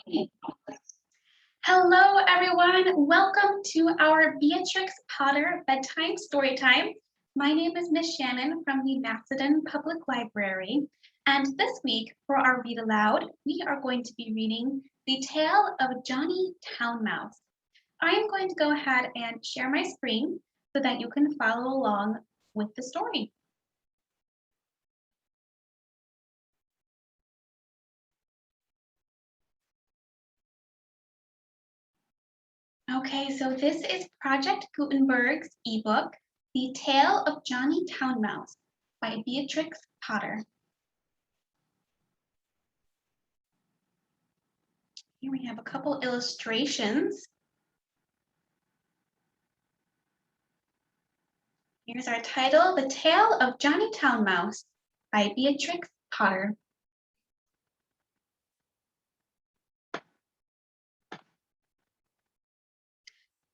Hello, everyone. Welcome to our Beatrix Potter Bedtime Storytime. My name is Miss Shannon from the Macedon Public Library. And this week for our Read Aloud, we are going to be reading The Tale of Johnny Townmouse. I am going to go ahead and share my screen so that you can follow along with the story. Okay, so this is Project Gutenberg's ebook, The Tale of Johnny Townmouse by Beatrix Potter. Here we have a couple illustrations. Here's our title, The Tale of Johnny Townmouse by Beatrix Potter.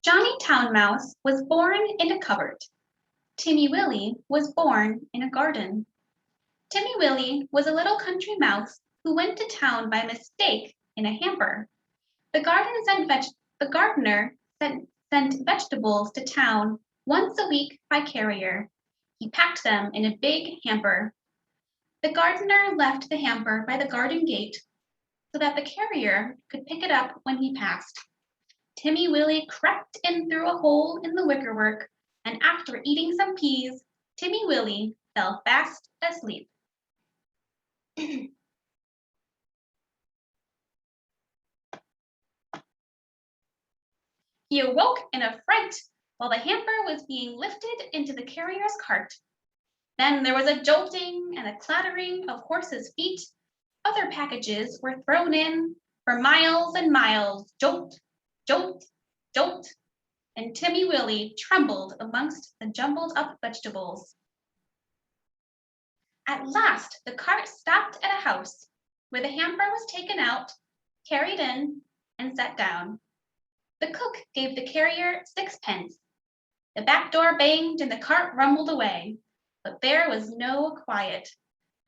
Johnny Townmouse was born in a cupboard. Timmy Willy was born in a garden. Timmy Willy was a little country mouse who went to town by mistake in a hamper. The gardener sent vegetables to town once a week by carrier. He packed them in a big hamper. The gardener left the hamper by the garden gate so that the carrier could pick it up when he passed. Timmy Willy crept in through a hole in the wickerwork, and after eating some peas, Timmy Willy fell fast asleep. He awoke in a fright while the hamper was being lifted into the carrier's cart. Then there was a jolting and a clattering of horses' feet. Other packages were thrown in for miles and miles. Jolt, jolt, jolt, and Timmy Willy trembled amongst the jumbled up vegetables. At last, the cart stopped at a house where the hamper was taken out, carried in, and set down. The cook gave the carrier 6 pence. The back door banged and the cart rumbled away, but there was no quiet.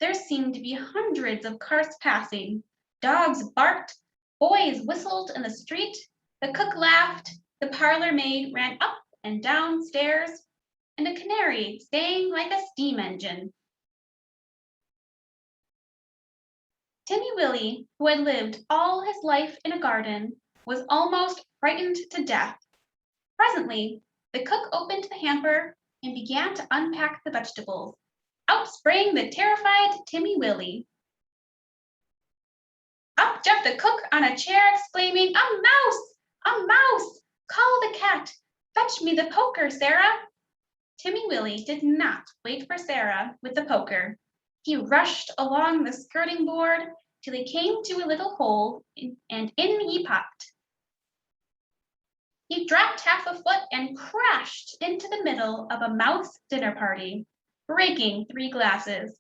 There seemed to be hundreds of carts passing. Dogs barked, boys whistled in the street, the cook laughed, the parlor maid ran up and down stairs, and a canary sang like a steam engine. Timmy Willy, who had lived all his life in a garden, was almost frightened to death. Presently, the cook opened the hamper and began to unpack the vegetables. Out sprang the terrified Timmy Willy. Up jumped the cook on a chair, exclaiming, "A mouse! A mouse! Call the cat! Fetch me the poker, Sarah!" Timmy Willy did not wait for Sarah with the poker. He rushed along the skirting board till he came to a little hole, and in he popped. He dropped half a foot and crashed into the middle of a mouse dinner party, breaking 3 glasses.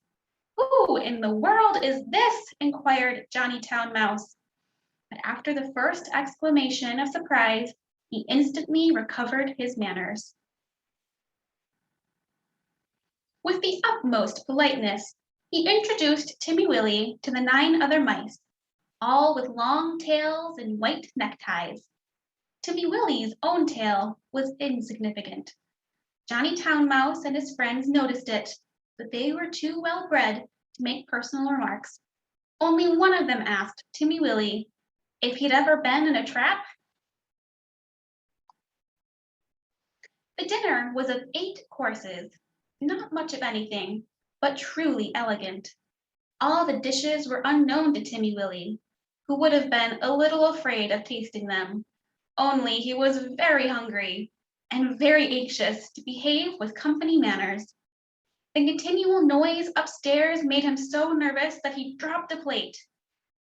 "Who in the world is this?" inquired Johnny Townmouse. But after the first exclamation of surprise, he instantly recovered his manners. With the utmost politeness, he introduced Timmy Willy to the 9 other mice, all with long tails and white neckties. Timmy Willy's own tail was insignificant. Johnny Townmouse and his friends noticed it, but they were too well bred to make personal remarks. Only one of them asked Timmy Willy if he'd ever been in a trap. The dinner was of 8 courses, not much of anything, but truly elegant. All the dishes were unknown to Timmy Willy, who would have been a little afraid of tasting them. Only he was very hungry and very anxious to behave with company manners. The continual noise upstairs made him so nervous that he dropped a plate.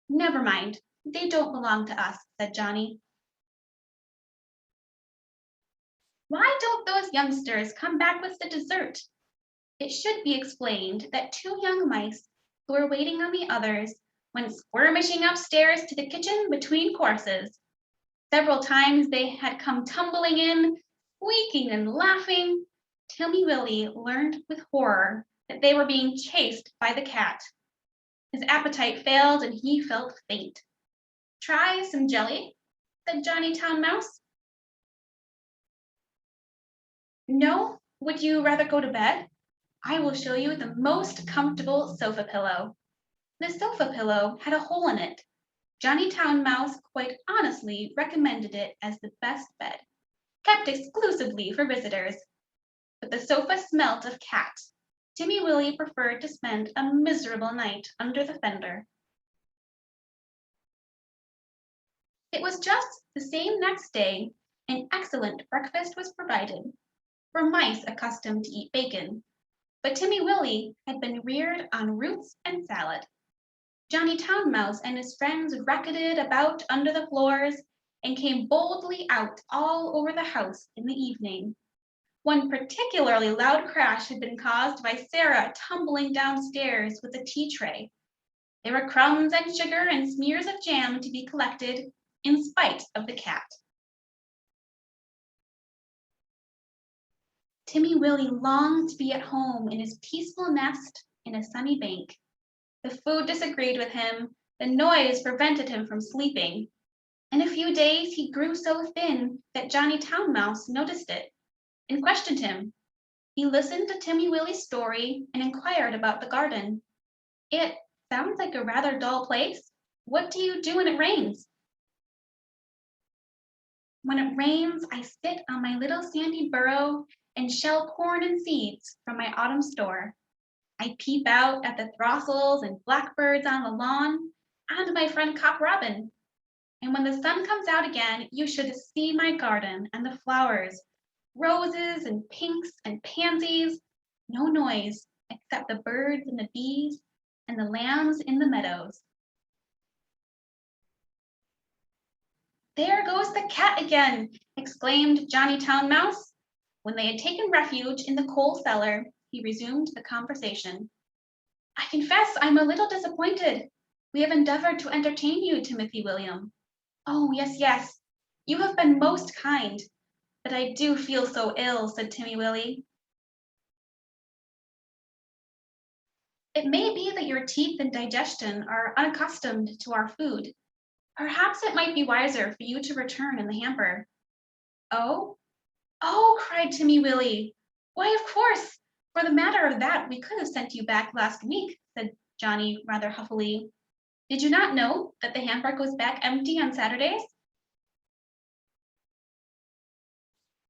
"Never mind, they don't belong to us," said Johnny. "Why don't those youngsters come back with the dessert?" It should be explained that 2 young mice who were waiting on the others went skirmishing upstairs to the kitchen between courses. Several times they had come tumbling in, squeaking and laughing. Timmy Willy learned with horror that they were being chased by the cat. His appetite failed and he felt faint. Try some jelly, said Johnny Townmouse. No? Would you rather go to bed? I will show you the most comfortable sofa pillow. The sofa pillow had a hole in it. Johnny Townmouse quite honestly recommended it as the best bed, kept exclusively for visitors. But the sofa smelt of cat. Timmy Willy preferred to spend a miserable night under the fender. It was just the same next day. An excellent breakfast was provided for mice accustomed to eat bacon, but Timmy Willy had been reared on roots and salad. Johnny Townmouse and his friends racketed about under the floors and came boldly out all over the house in the evening. One particularly loud crash had been caused by Sarah tumbling downstairs with a tea tray. There were crumbs and sugar and smears of jam to be collected, in spite of the cat. Timmy Willy longed to be at home in his peaceful nest in a sunny bank. The food disagreed with him, the noise prevented him from sleeping. In a few days he grew so thin that Johnny Townmouse noticed it and questioned him. He listened to Timmy Willy's story and inquired about the garden. It sounds like a rather dull place. What do you do when it rains? When it rains, I sit on my little sandy burrow and shell corn and seeds from my autumn store. I peep out at the throstles and blackbirds on the lawn and my friend Cock Robin. And when the sun comes out again, you should see my garden and the flowers, roses and pinks and pansies. No noise except the birds and the bees and the lambs in the meadows. There goes the cat again, exclaimed Johnny Townmouse. When they had taken refuge in the coal cellar, he resumed the conversation. I confess I'm a little disappointed. We have endeavored to entertain you, Timothy William. Oh, yes, yes. You have been most kind. But I do feel so ill, said Timmy Willy. It may be that your teeth and digestion are unaccustomed to our food. Perhaps it might be wiser for you to return in the hamper. Oh? Oh, cried Timmy Willy. Why, of course. For the matter of that, we could have sent you back last week, said Johnny rather huffily. Did you not know that the hamper goes back empty on Saturdays?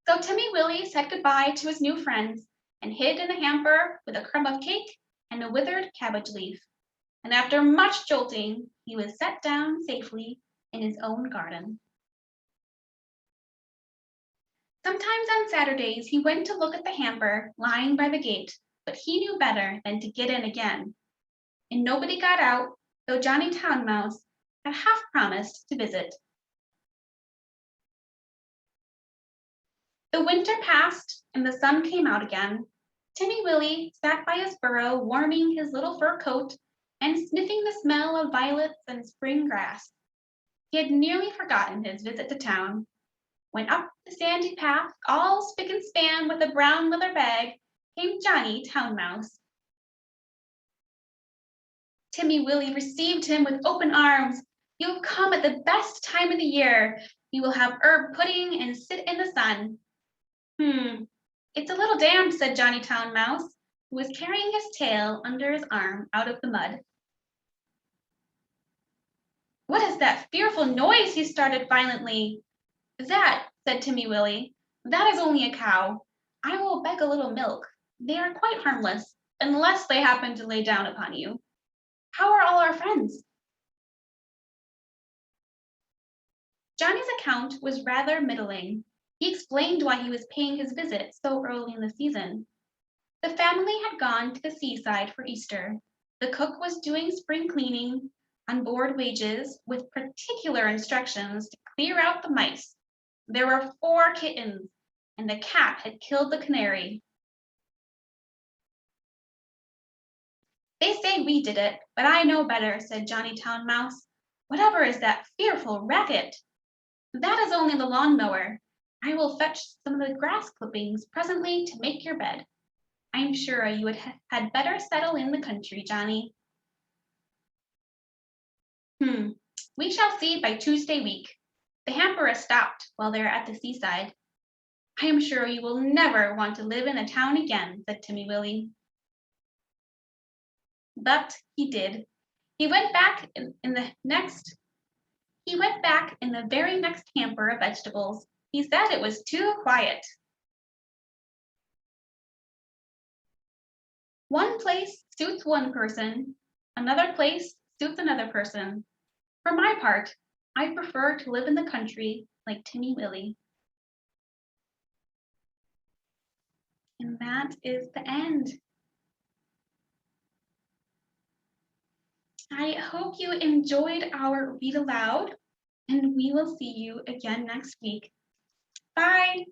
So Timmy Willy said goodbye to his new friends and hid in the hamper with a crumb of cake and a withered cabbage leaf. And after much jolting, he was set down safely in his own garden. Sometimes on Saturdays he went to look at the hamper lying by the gate, but he knew better than to get in again. And nobody got out, though Johnny Townmouse had half promised to visit. The winter passed and the sun came out again. Timmy Willy sat by his burrow warming his little fur coat and sniffing the smell of violets and spring grass. He had nearly forgotten his visit to town, when up the sandy path, all spick and span with a brown leather bag, came Johnny Townmouse. Timmy Willy received him with open arms. You have come at the best time of the year. You will have herb pudding and sit in the sun. It's a little damp, said Johnny Townmouse, who was carrying his tail under his arm out of the mud. What is that fearful noise? He started violently. That, said Timmy Willy, that is only a cow. I will beg a little milk. They are quite harmless, unless they happen to lay down upon you. How are all our friends? Johnny's account was rather middling. He explained why he was paying his visit so early in the season. The family had gone to the seaside for Easter. The cook was doing spring cleaning on board wages with particular instructions to clear out the mice. There were 4 kittens, and the cat had killed the canary. They say we did it, but I know better, said Johnny Townmouse. Whatever is that fearful racket? That is only the lawnmower. I will fetch some of the grass clippings presently to make your bed. I'm sure you had better settle in the country, Johnny. We shall see by Tuesday week. The hamper is stopped while they are at the seaside. I am sure you will never want to live in a town again, said Timmy Willy. But he did. He went back he went back in the very next hamper of vegetables. He said it was too quiet. One place suits one person, another place suits another person. For my part, I prefer to live in the country like Timmy Willy. And that is the end. I hope you enjoyed our read aloud, and we will see you again next week. Bye.